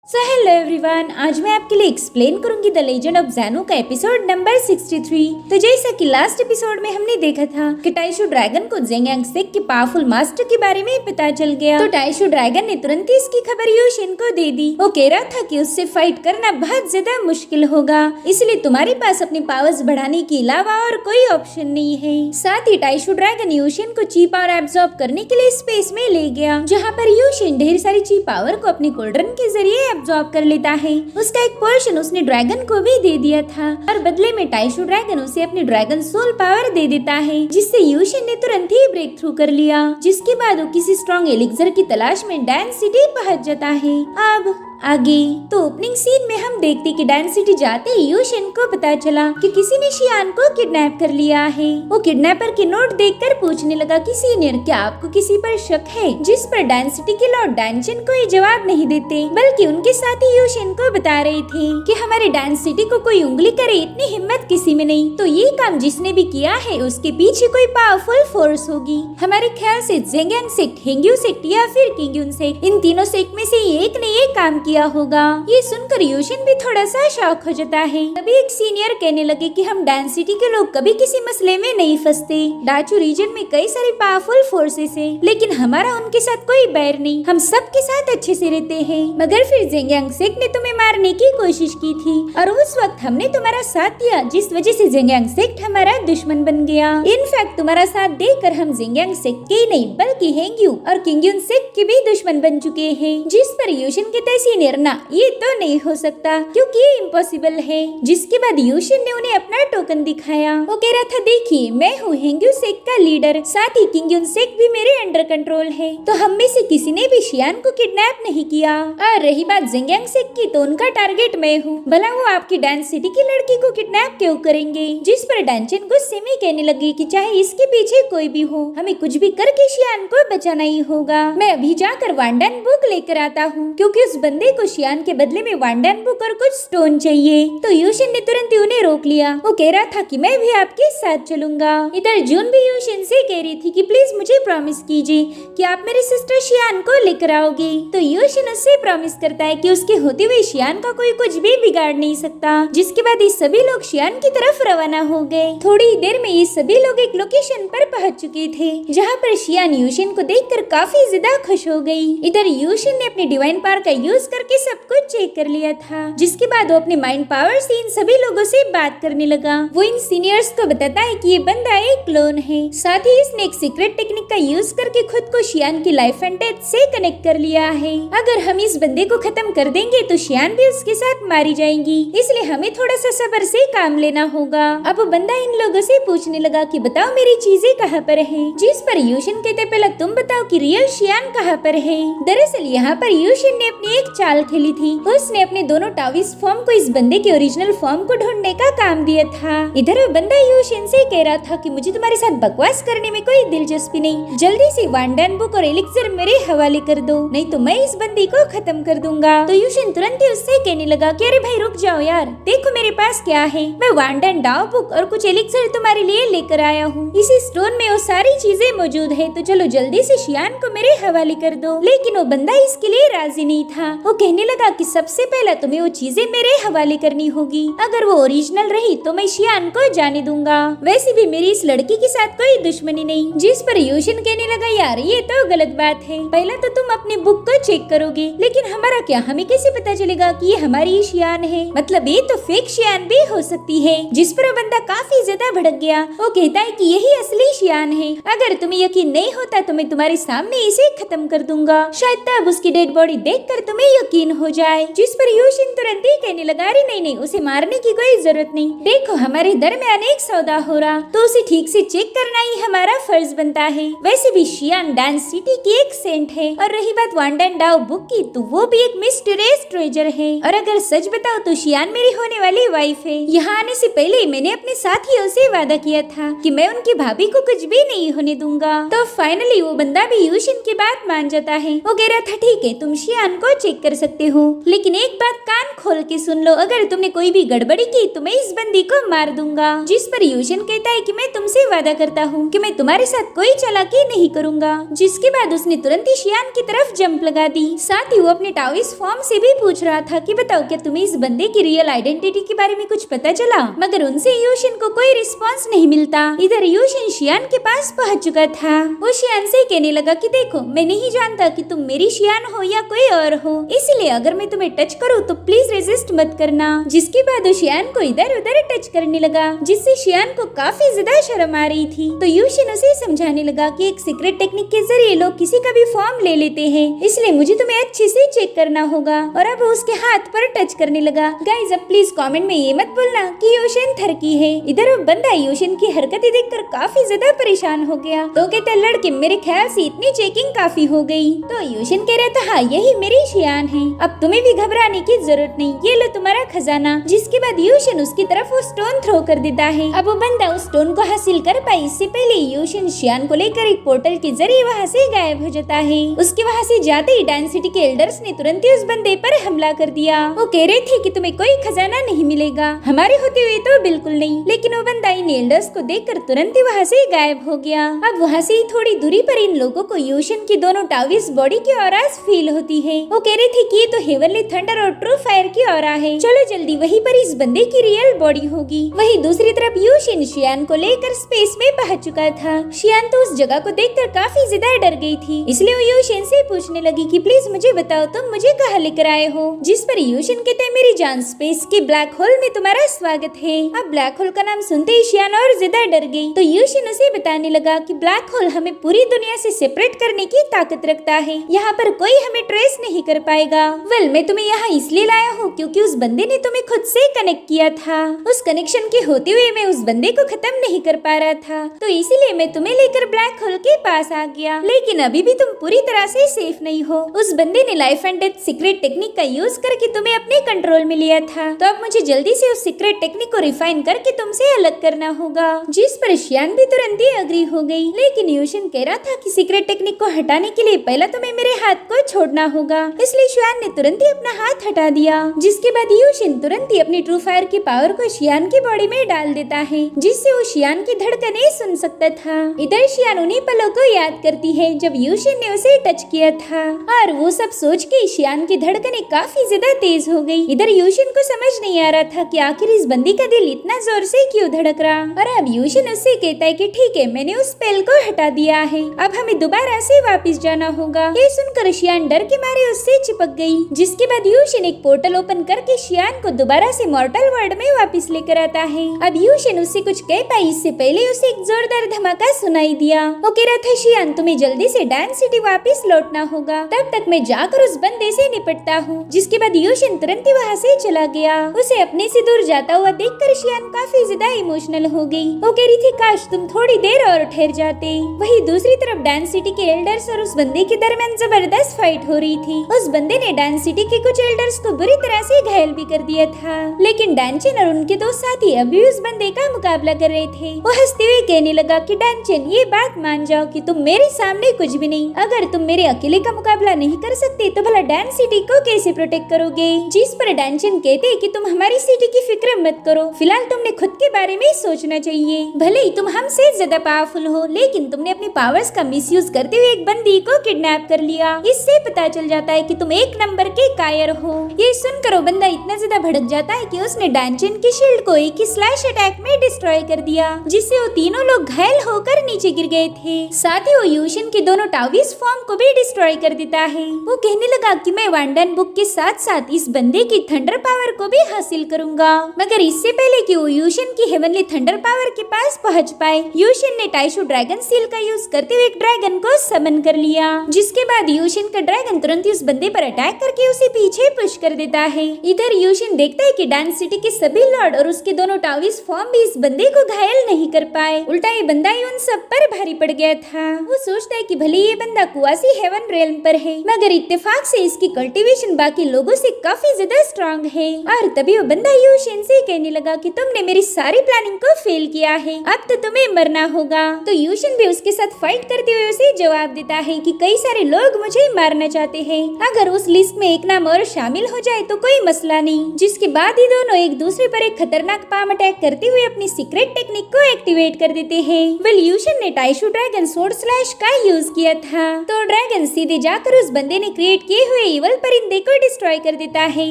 Hello everyone, आज मैं आपके लिए एक्सप्लेन करूंगी द लेजेंड ऑफ ज़ेनो का एपिसोड नंबर 63। तो जैसा कि लास्ट एपिसोड में हमने देखा था कि टाइशू ड्रैगन को ज़ेंग यांगसेक के पावरफुल मास्टर के बारे में पता चल गया, तो टाइशू ड्रैगन ने तुरंत ही इसकी खबर यूशिन को दे दी। वो कह रहा था कि उससे फाइट करना बहुत ज्यादा मुश्किल होगा, इसलिए तुम्हारे पास अपने पावर्स बढ़ाने के अलावा और कोई ऑप्शन नहीं है। साथ ही टाइशू ड्रैगन यूशिन को ची पावर एब्जॉर्ब करने के लिए स्पेस में ले गया, जहाँ पर यूशिन ढेर सारी ची पावर को अपने कोल्ड्रन के जरिए एब्जॉर्ब कर लेता है। उसका एक पोर्शन उसने ड्रैगन को भी दे दिया था और बदले में टाइशू ड्रैगन उसे अपनी ड्रैगन सोल पावर दे देता है, जिससे यूशिन ने तुरंत ही ब्रेक थ्रू कर लिया। जिसके बाद वो किसी स्ट्रॉन्ग एलिक्सर की तलाश में डैन सिटी पहुंच जाता है। अब आगे तो ओपनिंग सीन में हम देखते कि डैन सिटी जाते ही यूशिन को पता चला कि किसी ने शियान को किडनैप कर लिया है। वो किडनैपर के नोट देखकर पूछने लगा कि सीनियर, क्या आपको किसी पर शक है? जिस पर डैन सिटी के लॉर्ड डैनचन को ये जवाब नहीं देते, बल्कि उनके साथ ही यूशिन को बता रहे थे कि हमारे डैन सिटी को कोई उंगली करे इतनी हिम्मत किसी में नहीं, तो ये काम जिसने भी किया है उसके पीछे कोई पावरफुल फोर्स होगी। हमारे ख्याल से ज़ेंग यांगसेक, हेंग्यू सेक्ट या फिर किंगयुन सेक्ट, इन तीनों सेक्ट में से एक ने ये काम किया होगा। ये सुनकर यूशिन भी थोड़ा सा शॉक हो जाता है। तभी एक सीनियर कहने लगे कि हम डैन सिटी के लोग कभी किसी मसले में नहीं फंसते। डाचू रीजन में कई सारे पावरफुल फोर्सेस है, लेकिन हमारा उनके साथ कोई बैर नहीं, हम सबके साथ अच्छे से रहते हैं। मगर फिर ज़ेंग यांगसेक ने तुम्हें मारने की कोशिश की थी और उस वक्त हमने तुम्हारा साथ दिया, जिस वजह से ज़ेंग यांगसेक हमारा दुश्मन बन गया। इनफैक्ट तुम्हारा साथ देकर हम ज़ेंग यांगसेक के ही नहीं बल्कि हेंग्यू और किंगयुन सेक्ट के भी दुश्मन बन चुके हैं। जिस पर यूशिन कहता सीनियर, ना ये तो नहीं हो सकता क्योंकि ये इम्पॉसिबल है। जिसके बाद यूशिन ने उन्हें अपना टोकन दिखाया। वो कह रहा था, देखिए मैं हूँ हेंग्यू सेक्ट का लीडर, साथ ही किंगयुन सेक्ट भी मेरे अंडर कंट्रोल है, तो हम में से किसी ने भी शियान को किडनैप नहीं किया। और रही बात ज़ेंग यांगसेक की, तो उनका टारगेट मैं हूँ, भला वो आपकी डैन सिटी की लड़की को किडनैप क्यों करेंगे? जिस पर डैनचन गुस्से में कहने लगे कि चाहे इसके पीछे कोई भी हो, हमें कुछ भी करके शियान को बचाना ही होगा। मैं अभी जाकर वांडन बुक लेकर आता हूँ, क्योंकि उस बंदे को शियान के बदले में वांडन बुक और कुछ स्टोन चाहिए। तो यूशिन ने तुरंत ही उन्हें रोक लिया। वो कह रहा था कि मैं भी आपके साथ चलूंगा। इधर जून भी यूशिन से कह रही थी कि प्लीज मुझे प्रॉमिस कीजिए कि आप मेरी सिस्टर शियान को लेकर आओगे। तो यूशिन उससे प्रॉमिस करता है कि उसके होते हुए शियान का कोई कुछ भी बिगाड़ नहीं सकता। जिसके बाद ये सभी लोग शियान की तरफ रवाना हो गए। थोड़ी ही देर में ये सभी लोग एक लोकेशन पर पहुंच चुके थे, जहाँ पर शियान यूशिन को देखकर काफी ज्यादा खुश हो गई। इधर यूशिन ने अपनी डिवाइन पावर का यूज करके सब कुछ चेक कर लिया था। जिसके बाद वो अपने माइंड पावर से इन सभी लोगों से बात करने लगा। वो इन सीनियर्स को बताता है कि ये बंदा एक क्लोन है, साथ ही इसने एक सीक्रेट टेक्निक का यूज करके खुद को शियान की लाइफ एंड डेथ से कनेक्ट कर लिया है। अगर हम इस बंदे को खत्म कर देंगे तो शियान भी उसके साथ मारी जाएंगी, इसलिए हमें थोड़ा सा सब्र से काम लेना होगा। अब वो बंदा इन लोगों से पूछने लगा कि बताओ मेरी चीजें कहाँ पर है? जिस पर यूशिन कहते, पहले तुम बताओ कि रियल शियान कहाँ पर है? दरअसल यहाँ पर यूशिन ने अपनी एक चाल खेली थी। उसने अपने दोनों टाविस फॉर्म को इस बंदे के ओरिजिनल फॉर्म को ढूंढने का काम दिया था। इधर वो बंदा यूशिन से कह रहा था कि मुझे तुम्हारे साथ बकवास करने में कोई दिलचस्पी नहीं, जल्दी से वांडन बुक और एलिक्सर मेरे हवाले कर दो, नहीं तो मैं इस बंदी को खत्म कर दूंगा। तो यूशिन तुरंत ही उससे कहने लगा कि अरे भाई रुक जाओ यार, देखो मेरे पास क्या है, मैं वांडन डाओ बुक और कुछ एलिक्सर तुम्हारे लिए लेकर आया हूँ। इसी स्टोन में वो सारी चीजें मौजूद है, तो चलो जल्दी से शियान को मेरे हवाले कर दो। लेकिन वो बंदा इसके लिए राजी नहीं था। वो कहने लगा कि सबसे पहले तुम्हें वो चीजें मेरे हवाले करनी होगी, अगर वो ओरिजिनल रही तो मैं शियान को जाने दूंगा, वैसे भी मेरी इस लड़की के साथ कोई दुश्मनी नहीं। जिस पर यूशिन कहने लगा, यार ये तो गलत बात है, पहले तो तुम अपनी बुक को चेक करोगे, लेकिन हमारा क्या, हमें कैसे पता चलेगा कि ये हमारी शियान है? मतलब ये तो फेक शियान भी हो सकती है। जिस पर वो बंदा काफी ज्यादा भड़क गया। वो कहता है कि यही असली शियान है, अगर तुम्हें यकीन नहीं होता तो मैं तुम्हारे सामने इसे खत्म कर दूंगा, शायद तब उसकी डेड बॉडी देखकर तुम्हें यकीन हो जाए। जिस पर यूशिन तुरंत ही कहने लगा, अरे नहीं नहीं, उसे मारने की कोई जरूरत नहीं, देखो हमारे दरमियान एक सौदा हो रहा, तो उसे ठीक से चेक करना ही हमारा फर्ज बनता है। वैसे भी शियान डैन सिटी की एक सेंट है, और रही बात वांडन डाओ बुक की, तो वो भी एक मिस्टीरियस ट्रेजर है। और अगर सच बताओ तो शियान मेरी होने वाली वाइफ है। यहाँ आने से पहले ही मैंने अपने साथियों से वादा किया था कि मैं उनकी भाभी को कुछ भी नहीं होने दूंगा। तो फाइनली वो बंदा भी यूशिन की बात मान जाता है। वो कह रहा था, ठीक है तुम शियान को चेक कर कर सकते हो, लेकिन एक बात कान खोल के सुन लो, अगर तुमने कोई भी गड़बड़ी की तो मैं इस बंदी को मार दूंगा। जिस पर यूशन कहता है कि मैं तुमसे वादा करता हूँ कि मैं तुम्हारे साथ कोई चालाकी नहीं करूंगा। जिसके बाद उसने तुरंत ही शियान की तरफ जंप लगा दी। साथ ही वो अपने टाओइस्ट फॉर्म से भी पूछ रहा था कि बताओ क्या तुम्हें इस बंदे की रियल आइडेंटिटी के बारे में कुछ पता चला, मगर उनसे यूशन को कोई रिस्पॉन्स नहीं मिलता। इधर यूशन शियान के पास पहुँच चुका था। वो शियान से कहने लगा कि देखो मैं नहीं जानता कि तुम मेरी शियान हो या कोई और हो, इसलिए अगर मैं तुम्हें टच करूँ तो प्लीज रेजिस्ट मत करना। जिसके बाद वो शियान को इधर उधर टच करने लगा, जिससे शियान को काफी ज्यादा शर्म आ रही थी। तो यूशिन उसे समझाने लगा कि एक सीक्रेट टेक्निक के जरिए लोग किसी का भी फॉर्म ले लेते हैं, इसलिए मुझे तुम्हें अच्छे से चेक करना होगा। और अब उसके हाथ पर टच करने लगा। गाइस अब प्लीज कमेंट में ये मत बोलना कि यूशिन थरकी है। इधर वो बंदा यूशिन की हरकतें देखकर काफी ज्यादा परेशान हो गया। तो कहता लड़के मेरे ख्याल से इतनी चेकिंग काफी हो गई। तो यूशिन कह रहा था हाँ यही मेरी शियान है, अब तुम्हें भी घबराने की जरूरत नहीं, ये लो तुम्हारा खजाना। जिसके बाद यूशिन उसकी तरफ वो स्टोन थ्रो कर देता है। अब वो बंदा उस स्टोन को हासिल कर पाए इससे पहले यूशिन शियान को लेकर एक पोर्टल के जरिए वहाँ से गायब हो जाता है। उसके वहाँ से जाते ही डांस सिटी के एल्डर्स ने तुरंत ही उस बंदे पर हमला कर दिया। वो कह रहे थे कि तुम्हें कोई खजाना नहीं मिलेगा, हमारे होते हुए तो बिल्कुल नहीं। लेकिन वो बंदा इन एल्डर्स को देखकर तुरंत ही वहाँ से गायब हो गया। अब वहाँ से थोड़ी दूरी पर इन लोगों को यूशिन की दोनों टाविस बॉडी की ऑराज फील होती है। वो कह रहे थे कि ये तो हेवनली थंडर और ट्रू फायर की ऑरा है, चलो जल्दी वहीं पर इस बंदे की रियल बॉडी होगी। वहीं दूसरी तरफ यूशिन शियान को लेकर स्पेस में पहुंच चुका था। शियान तो उस जगह को देखकर काफी ज्यादा डर गई थी, इसलिए वो यूशिन से पूछने लगी कि प्लीज मुझे बताओ तुम मुझे कहाँ लेकर आए हो। जिस पर यूशिन कहते हैं मेरी जान स्पेस के ब्लैक होल में तुम्हारा स्वागत है। अब ब्लैक होल का नाम सुनते ही शियान और ज्यादा डर गई। तो यूशिन उसे बताने लगा कि ब्लैक होल हमें पूरी दुनिया से सेपरेट करने की ताकत रखता है, यहाँ पर कोई हमें ट्रेस नहीं कर पाएगा। वेल मैं तुम्हें यहाँ इसलिए लाया हूँ क्योंकि उस बंदे ने तुम्हें खुद से कनेक्ट किया था। उस कनेक्शन के होते हुए मैं उस बंदे को खत्म नहीं कर पा रहा था, तो इसीलिए मैं तुम्हें लेकर ब्लैक होल के पास आ गया। लेकिन अभी भी तुम पूरी तरह से सेफ नहीं हो। उस बंदे ने life and death secret technique का यूज करके तुम्हें अपने कंट्रोल में लिया था, तो अब मुझे जल्दी से उस सीक्रेट टेक्निक को रिफाइन करके तुमसे अलग करना होगा। जिस पर शियान भी तुरंत ही अग्री हो गई। लेकिन यूशिन कह रहा था कि सीक्रेट टेक्निक को हटाने के लिए पहले तुम्हें मेरे हाथ को छोड़ना होगा, इसलिए शियान ने तुरंत ही अपना हाथ हटा दिया। जिसके बाद यूशिन तुरंत ही अपनी ट्रू फायर की पावर को शियान की बॉडी में डाल देता है, जिससे वो शियान की धड़कनें सुन सकता था। इधर शियान उन्हीं पलों को याद करती है जब यूशिन ने उसे टच किया था, और वो सब सोच के शियान की धड़कनें काफी ज्यादा तेज हो गई। इधर यूशिन को समझ नहीं आ रहा था कि आखिर इस बंदी का दिल इतना जोर से क्यों धड़क रहा। और अब यूशिन उससे कहता है कि ठीक है मैंने उस स्पेल को हटा दिया है, अब हमें दोबारा से वापस जाना होगा। ये सुनकर शियान डर के मारे उससे चिपक गई। जिसके बाद यूशिन एक पोर्टल ओपन करके शियान को दोबारा से मॉर्टल वर्ल्ड में वापस लेकर आता है। अब यूशिन उससे कुछ कह पाई इससे पहले उसे एक जोरदार धमाका सुनाई दिया। वो कह रहा था शियान तुम्हें जल्दी से डांस सिटी वापस लौटना होगा, तब तक मैं जाकर उस बंदे से निपटता हूँ। जिसके बाद यूशिन तुरंत ही वहाँ से चला गया। उसे अपने से दूर जाता हुआ देखकर शियान काफी ज्यादा इमोशनल हो गई। वो कह रही थी काश तुम थोड़ी देर और ठहर जाते। वहीं दूसरी तरफ डांस सिटी के एल्डर्स और उस बंदे के दरमियान जबरदस्त फाइट हो रही थी। उस बंदे ने डांस सिटी के कुछ एल्डर्स को बुरी तरह से घायल भी कर दिया था, लेकिन डांचन और उनके दो साथी अभी उस बंदे का मुकाबला कर रहे थे। वो हंसते हुए कहने लगा कि डांचन ये बात मान जाओ कि तुम मेरे सामने कुछ भी नहीं, अगर तुम मेरे अकेले का मुकाबला नहीं कर सकते तो भला डांस सिटी को कैसे प्रोटेक्ट करोगे। जिस पर डांचन कहते कि तुम हमारी सिटी की फिक्र मत करो, फिलहाल तुमने खुद के बारे में सोचना चाहिए। भले ही तुम हमसे ज्यादा पावरफुल हो, लेकिन तुमने अपनी पावर्स का मिसयूज करते हुए एक बंदी को किडनैप कर लिया। इससे पता चल जाता है कि तुम एक नंबर के कायर हो। ये सुनकर वो बंदा इतना ज्यादा भड़क जाता है कि उसने डांचन की शील्ड को एक ही स्लैश अटैक में डिस्ट्रॉय कर दिया, जिससे वो तीनों लोग घायल होकर नीचे गिर गए थे। साथ ही वो यूशिन के दोनों टाविस फॉर्म को भी डिस्ट्रॉय कर देता है। वो कहने लगा कि मैं वंडन बुक के साथ साथ इस बंदे की थंडर पावर को भी हासिल करूंगा, मगर इससे पहले कि वो यूशिन की हेवनली थंडर पावर के पास पहुंच पाए, यूशिन ने टाइशू ड्रैगन सील का यूज करते हुए एक ड्रैगन को समन कर लिया। जिसके बाद यूशिन का ड्रैगन तुरंत ही उस बंदे पर अटैक करके उसे पीछे पुश कर देता है। इधर यूशिन देखता है कि डांस सिटी के सभी लॉर्ड और उसके दोनों टाविस फॉर्म भी इस बंदे को घायल नहीं कर पाए, उल्टा ये बंदा ही उन सब पर भारी पड़ गया था। वो सोचता है कि भले ये बंदा कुआसी हेवन रेल्म पर है, मगर इत्तेफाक से इसकी कल्टीवेशन बाकी लोगों से काफी ज्यादा स्ट्रॉन्ग है। और तभी वो बंदा यूशिन से कहने लगा कि तुमने मेरी सारी प्लानिंग को फेल किया है, अब तो तुम्हें मरना होगा। तो यूशिन भी उसके साथ फाइट करते हुए उसे जवाब देता है कि कई सारे लोग मुझे मारना चाहते हैं, अगर वो उस लिस्ट में एक नाम और शामिल हो जाए तो कोई मसला नहीं। जिसके बाद ही दोनों एक दूसरे पर एक खतरनाक पाम अटैक करते हुए अपनी सीक्रेट टेक्निक को एक्टिवेट कर देते हैं। यूशन ने टाइशू ड्रैगन सोर्ड स्लैश का यूज किया था, तो ड्रैगन सीधे जाकर उस बंदे ने क्रिएट किए हुए इवल परिंदे को डिस्ट्रॉय कर देता है।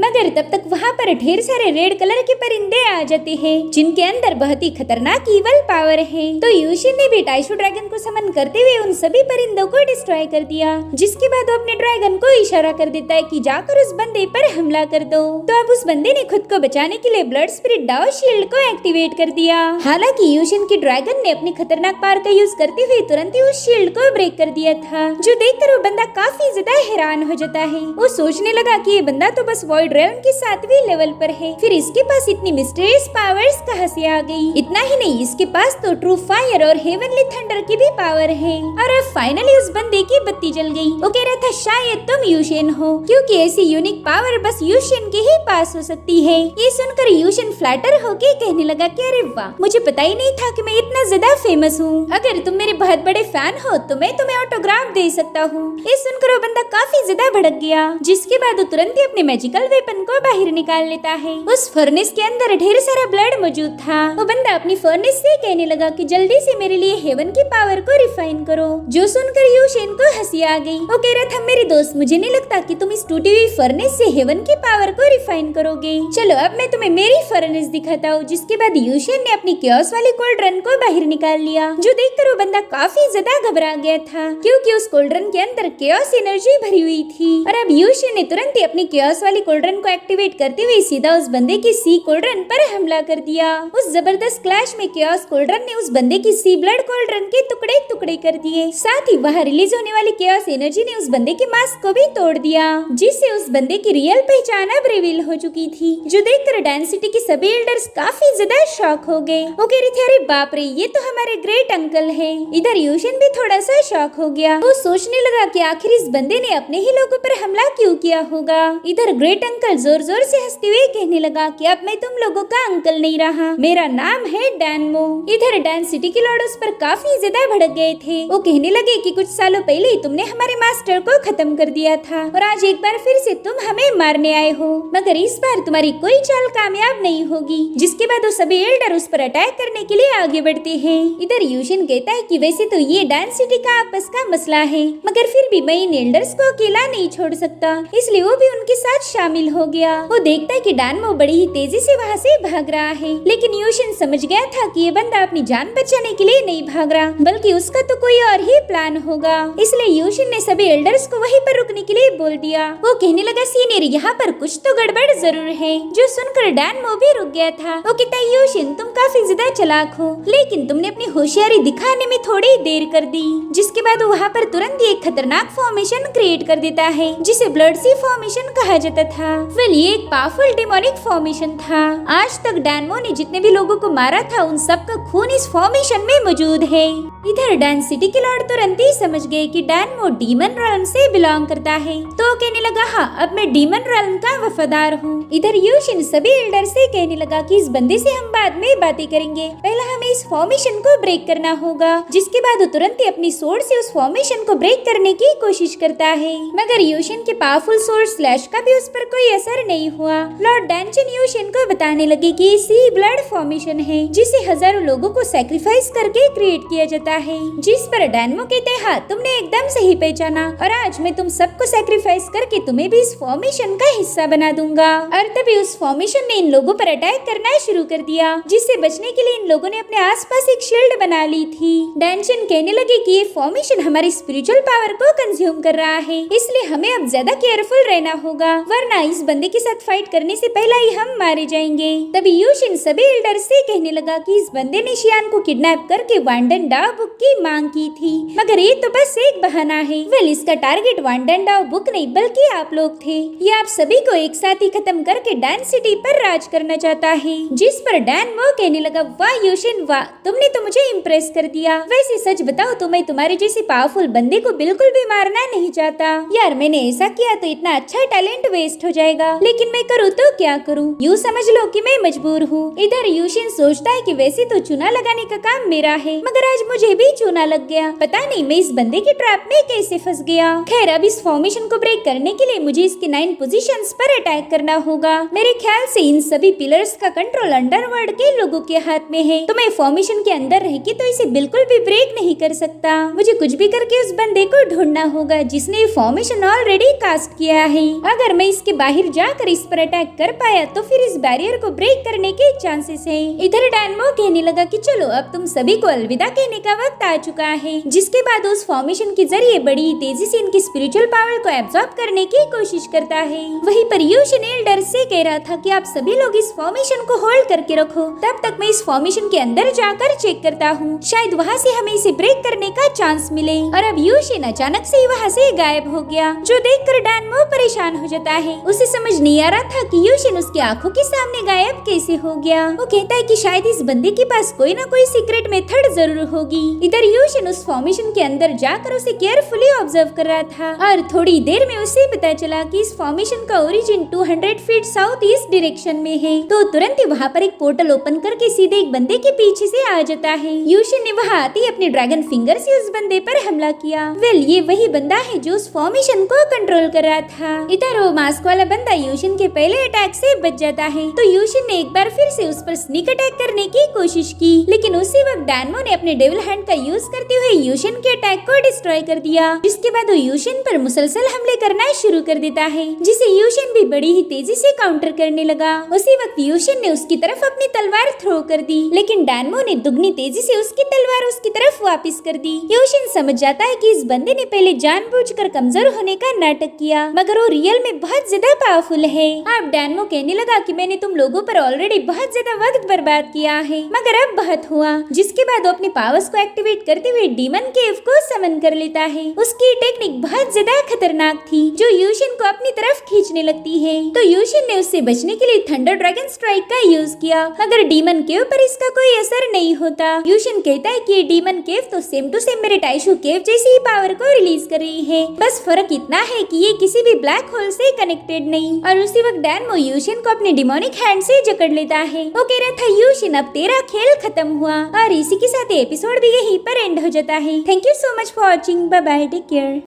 मगर तब तक वहाँ पर ढेर सारे रेड कलर के परिंदे आ जाते हैं जिनके अंदर बहुत ही खतरनाक इवल पावर है। तो यूशन ने भी टाइशू ड्रैगन को समन करते हुए उन सभी परिंदों को डिस्ट्रॉय कर दिया। जिसके बाद वो अपने ड्रैगन को इशारा कर देता है कि जाकर उस बंदे पर हमला कर दो। तो अब उस बंदे ने खुद को बचाने के लिए ब्लड स्पिरिट डाओ शील्ड को एक्टिवेट कर दिया। हालांकि यूशन के ड्रैगन ने अपनी खतरनाक पावर का यूज करते हुए तुरंत ही उस शील्ड को ब्रेक कर दिया था, जो देखकर वो बंदा काफी ज्यादा हैरान हो जाता है। वो सोचने लगा कि ये बंदा तो बस वॉइड रेल्म के 7वें लेवल पर है, फिर इसके पास इतनी मिस्टीरियस पावर्स कहां से आ गई। इतना ही नहीं, इसके पास तो ट्रू फायर और हेवनली थंडर की भी पावर है। और अब फाइनली उस बंदे की बत्ती जल गई। वो कह रहा था शायद तुम यूशन हो, क्योंकि ऐसी यूनिक पावर बस यूशन के ही पास हो सकती है। ये सुनकर यूशन फ्लैटर होके कहने लगा कि अरे वाह, मुझे पता ही नहीं था कि मैं इतना ज्यादा फेमस हूँ। अगर तुम मेरे बहुत बड़े फैन हो तो मैं तुम्हें ऑटोग्राफ दे सकता हूँ। ये सुनकर वो बंदा काफी ज्यादा भड़क गया। जिसके बाद वो तुरंत ही अपने मैजिकल वेपन को बाहर निकाल लेता है। उस फर्नेस के अंदर ढेर सारा ब्लड मौजूद था। वो बंदा अपनी फर्नेस से कहने लगा कि जल्दी से मेरे लिए हेवन की पावर को रिफाइन करो। जो सुनकर यूशन को हंसी आ गई। वो कह रहा था मेरे दोस्त, मुझे नहीं लगता कि तुम इस टूटी हुई फर्नेस से हेवन की पावर को रिफाइन करोगे। चलो अब मैं तुम्हें मेरी फर्नेस दिखाता हूँ। जिसके बाद यूशन ने अपनी क्योस वाली कोल्ड्रन को बाहर निकाल लिया, जो देखकर वो बंदा काफी ज्यादा घबरा गया था, क्योंकि उस कोल्ड्रन के अंदर क्योस एनर्जी भरी हुई थी। और अब यूशन ने तुरंत ही अपनी क्योस वाली कोल्ड्रन को एक्टिवेट करते हुए सीधा उस बंदे की सी कोल्ड्रन पर हमला कर दिया। उस जबरदस्त क्लैश में क्योस कोल्ड्रन ने उस बंदे की सी ब्लड कोल्ड्रन के टुकड़े टुकड़े कर दिए। साथ ही वहाँ रिलीज होने वाली क्योस एनर्जी ने उस बंदे के मास्क को भी तोड़ दिया, जिससे उस बंदे की रियल पहचान अब रिवील हो चुकी थी। जो देखकर डैन सिटी के सभी एल्डर्स काफी ज्यादा शॉक हो गए। वो कह रहे थे अरे बाप रे, ये तो हमारे ग्रेट अंकल है। इधर यूशन भी थोड़ा सा शॉक हो गया। वो सोचने लगा कि आखिर इस बंदे ने अपने ही लोगों पर हमला क्यों किया होगा। इधर ग्रेट अंकल जोर जोर से हंसते हुए कहने लगा कि अब मैं तुम लोगों का अंकल नहीं रहा, मेरा नाम है डैनमो। इधर डैन सिटी के लॉर्ड उस पर काफी ज्यादा भड़क गए थे। वो कहने लगे कि कुछ सालों पहले ही तुमने हमारे मास्टर को खत्म कर दिया था और आज एक बार फिर से तुम हमें मारने आए हो, मगर इस बार तुम्हारी कोई चाल कामयाब नहीं होगी। जिसके बाद वो सभी एल्डर उस पर अटैक करने के लिए आगे बढ़ते हैं। इधर यूशन कहता है कि वैसे तो ये डैन सिटी का आपस का मसला है, मगर फिर भी मैं इन एल्डर्स को अकेला नहीं छोड़ सकता, इसलिए वो भी उनके साथ शामिल हो गया। वो देखता है कि डैनमो बड़ी ही तेजी से वहाँ से भाग रहा है, लेकिन यूशन समझ गया था कि ये बंदा अपनी जान बचाने के लिए नहीं भाग रहा, बल्कि उसका तो कोई और ही प्लान होगा। इसलिए यूशन ने सभी एल्डर्स को वहीं पर रुकने के लिए बोल दिया। वो कहने लगा सीनियर, यहाँ पर कुछ तो गड़बड़ जरूर है। जो सुनकर डैनमो भी रुक गया था। वो कहता है यूशन, तुम काफी ज्यादा चालाक हो, लेकिन तुमने अपनी होशियारी दिखाने में थोड़ी देर कर दी। जिसके बाद वो वहाँ पर तुरंत ही एक खतरनाक फॉर्मेशन क्रिएट कर देता है, जिसे ब्लड सी फॉर्मेशन कहा जाता था। वेल, ये एक पावरफुल डेमोनिक फॉर्मेशन था। आज तक डैनमो ने जितने भी लोगों को मारा था उन सबका खून इस फॉर्मेशन में मौजूद है। इधर डैन सिटी के लॉर्ड तुरंत ही समझ गए कि डैनमो डीमन रेल्म से बिलोंग करता है, तो कहने लगा हाँ, अब मैं डीमन रेल्म का वफादार हूँ। इधर यूशन सभी एल्डर से कहने लगा कि इस बंदे से हम बाद में बातें करेंगे, पहला हमें इस फॉर्मेशन को ब्रेक करना होगा। जिसके बाद वो तुरंत ही अपनी सोर्ड से उस फॉर्मेशन को ब्रेक करने की कोशिश करता है, मगर यूशन के पावरफुल सोर्ड स्लैश का भी उस पर कोई असर नहीं हुआ। लॉर्ड डैनचन यूशन को बताने लगे कि सी ब्लड फॉर्मेशन है, जिसे हजारों लोगों को सैक्रिफाइस करके क्रिएट किया जाता है। जिस पर डैनमो कहते हैं हाँ, तुमने एकदम सही पहचाना, और आज मैं तुम सबको सैक्रिफाइस करके तुम्हें भी इस फॉर्मेशन का हिस्सा बना दूंगा। और तभी उस फॉर्मेशन ने इन लोगों पर अटैक करना शुरू कर दिया, जिससे बचने के लिए इन लोगों ने अपने आसपास एक शील्ड बना ली थी। डैनचन कहने लगे कि ये फॉर्मेशन हमारी स्पिरिचुअल पावर को कंज्यूम कर रहा है, इसलिए हमें अब ज्यादा केयरफुल रहना होगा, वरना इस बंदे के साथ फाइट करने से पहले ही हम मारे जाएंगे। तभी यूशन सभी एल्डर से कहने लगा कि इस बंदे ने शियान को किडनैप करके वांडन डाओ बुक की मांग की थी, मगर ये तो बस एक बहाना है। वेल, इसका टारगेट वांडन डाओ बुक नहीं बल्कि आप लोग थे। ये आप सभी को एक साथ ही खत्म करके डैन सिटी पर राज करना चाहता है। जिस पर डैनमो कहने लगा वाह यूशन वाह, तुमने तो मुझे इम्प्रेस कर दिया। वैसे सच बताओ तो मैं तुम्हारे जैसे पावरफुल बंदे को बिल्कुल भी मारना नहीं चाहता। यार, मैंने ऐसा किया तो इतना अच्छा टैलेंट वेस्ट हो जाएगा, लेकिन मैं करूँ तो क्या करूँ, यूँ समझ लो कि मैं मजबूर हूँ। इधर यूशन सोचता है कि वैसे तो चूना लगाने का काम मेरा है, मगर आज मुझे भी चूना लग गया। पता नहीं मैं इस बंदे के ट्रैप में कैसे फंस गया। खैर, अब इस फॉर्मेशन को ब्रेक करने के लिए मुझे इसके 9 पोजीशंस पर अटैक करना होगा। मेरे ख्याल से इन सभी पिलर्स का कंट्रोल अंडरवर्ल्ड के लोगों के हाथ में है, तो मैं फॉर्मेशन के अंदर रह के तो इसे बिल्कुल भी ब्रेक नहीं कर सकता। मुझे कुछ भी करके उस बंदे को ढूंढना होगा जिसने फॉर्मेशन ऑलरेडी कास्ट किया है। अगर मैं इसके बाहर जाकर इस पर अटैक कर पाया तो फिर इस बैरियर को ब्रेक करने के चांसेस है। इधर डैनमो कहने लगा कि चलो अब तुम सभी को अलविदा कहने का वक्त आ चुका है, जिसके बाद उस फॉर्मेशन के जरिए बड़ी तेजी से इनकी स्पिरिचुअल पावर को एब्जॉर्ब करने की कोशिश करता है। वहीं पर यूशिन एल्डर से कह रहा था कि आप सभी लोग इस फॉर्मेशन को होल्ड करके रखो, तब तक मैं इस फॉर्मेशन के अंदर जाकर चेक करता हूँ, शायद वहाँ से हमें इसे ब्रेक करने का चांस मिले। और अब यूशिन अचानक से वहाँ से गायब हो गया, जो देखकर डैनमो परेशान हो जाता है। उसे समझ नहीं आ रहा था कि यूशिन उसकी आंखों के सामने गायब कैसे हो गया। वो कहता है कि शायद इस बंदे के पास कोई ना कोई सीक्रेट मेथड जरूर होगी। इधर यूशिन उस फॉर्मेशन के अंदर जाकर उसे केयरफुली ऑब्जर्व कर रहा था और थोड़ी देर में उसे पता चला कि इस फॉर्मेशन का origin 200 feet south east direction में है। तो तुरंत ही वहाँ पर एक पोर्टल ओपन करके सीधे एक बंदे के पीछे से आ जाता है। यूशिन ने वहाँ आते ही अपने ड्रैगन फिंगर से उस बंदे पर हमला किया। ये वही बंदा है जो उस फॉर्मेशन को कंट्रोल कर रहा था। इधर वो मास्क वाला बंदा यूशिन के पहले अटैक से बच जाता है, तो यूशिन ने एक बार फिर से उस पर स्नीक अटैक करने की कोशिश की, लेकिन उसी वक्त डैनमो ने अपने डेविल हैंड का यूज करते हुए यूशिन के अटैक को डिस्ट्रॉय कर दिया, जिसके बाद वो यूशिन पर मुसलसल हमले करना शुरू कर देता है, जिसे यूशिन भी बड़ी ही तेजी से काउंटर करने लगा। उसी वक्त यूशिन ने उसकी तरफ अपनी तलवार थ्रो कर दी, लेकिन डैनमो ने दुगनी तेजी से उसकी तलवार उसकी तरफ वापस कर दी। यूशिन समझ जाता है कि इस बंदे ने पहले जानबूझकर कमजोर होने का नाटक किया, मगर वो रियल में बहुत ज्यादा पावरफुल है। अब डैनमो कहने लगा कि मैंने तुम लोगों पर ऑलरेडी बहुत ज्यादा वक्त बर्बाद किया है, मगर अब बहुत हुआ। जिसके बाद वो अपने पावर्स को एक्टिवेट करते हुए डीमन केव को समन कर लेता है। उसकी टेक्निक बहुत ज्यादा खतरनाक थी, जो यूशिन को अपनी तरफ खींचने लगती है। तो यूशिन ने उससे बचने के लिए थंडर ड्रैगन स्ट्राइक का यूज किया, मगर डीमन केव पर इसका कोई असर नहीं होता। यूशिन कहता है कि ये डीमन केव तो सेम टू सेम मेरे टाइशू केव जैसी ही पावर को रिलीज कर रही है, बस फर्क इतना है कि ये किसी भी ब्लैक होल से कनेक्टेड नहीं। और उसी वक्त डैनमो यूशिन को अपने डिमोनिक हैंड से जकड़ लेता है। वो कह रहा था यूशिन अब तेरा खेल खत्म हुआ, और इसी के साथ एपिसोड भी यहीं पर एंड हो जाता है। Thank you so much for watching, bye bye, take care.